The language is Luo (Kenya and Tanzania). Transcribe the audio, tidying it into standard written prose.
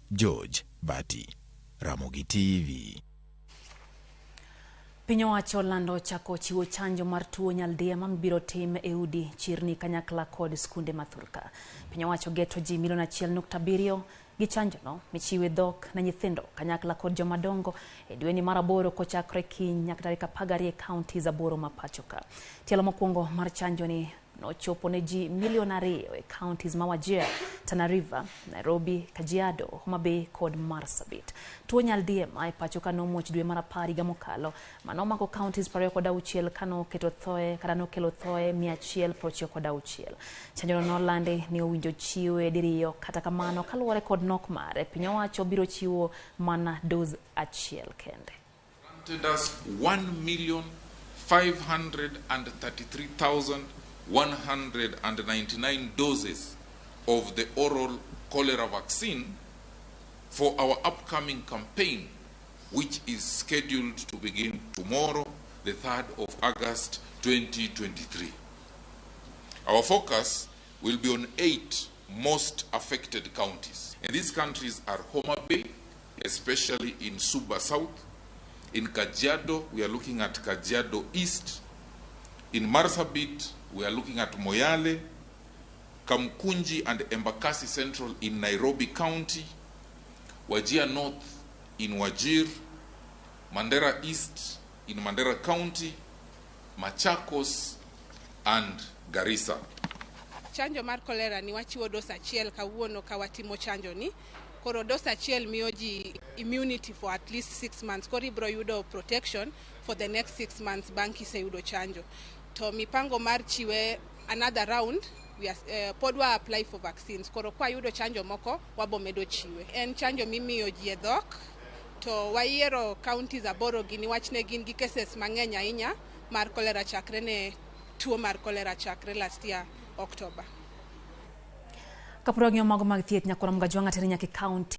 George Bati, Ramogi TV. Piny owacho olando chako chiwo chanjo mar tuo nyaldiema mibiro tim e udi, chirni, kanyakla kod sikunde mathurka. Piny owacho geto ji 1.7 gi chanjo no michiwe dhok na nyithindo, kanyakla kod jomadongo e dweni mar 8 kochakre kiny nyaka tarik 12 e kaunti za 8 ma pachoka. Tielo mokwongo mar chanjo ni nochopo ne ji 2 million e counties ma Wajir, Tana River, Nairobi, Kajiado, Homa Bay kod Marsabit. Tuo nyaldiema e pachoka nomuoch dwe mar 10 higa mokalo manomako counties 26 kano keto thoe kada nokelo thoe 196. Chanjo no nolandi ni owinjo chiwe diriyo, kata kamano kaluwore kod nok mare, piny owacho biro chiwo mana dose achiel kende. Granted us 1,533,199 doses of the oral cholera vaccine for our upcoming campaign, which is scheduled to begin tomorrow, the 3rd of August 2023. Our focus will be on 8 most affected counties. And these countries are Homa Bay, especially in Suba South. In Kajiado, we are looking at Kajiado East. In Marsabit, we are looking at Moyale, Kamkunji and Embakasi Central in Nairobi County, Wajir North in Wajir, Mandera East in Mandera County, Machakos and Garissa. Chanjo mar cholera ni wachiwo dos achiel kawuono ka watimo chanjo ni. Koro dos achiel miyo ji immunity for at least 6 months. Koro ibro yudo protection for the next 6 months bang' kiseyudo chanjo. To mipango mar chiwe another round, we are, pod wa apply for vaccines. Koro kwa yudo chanjo moko wabomedo chiwe. En chanjo mimiyo ji e dhok, to wayiero counties aboro gi niwach ne gin gi cases mang'eny ahinya mar cholera chakre ne tuo mar cholera chakre last year October. Kapuro ng'yo mago mag thieth nyakoro mga jwang'a tere nyaka county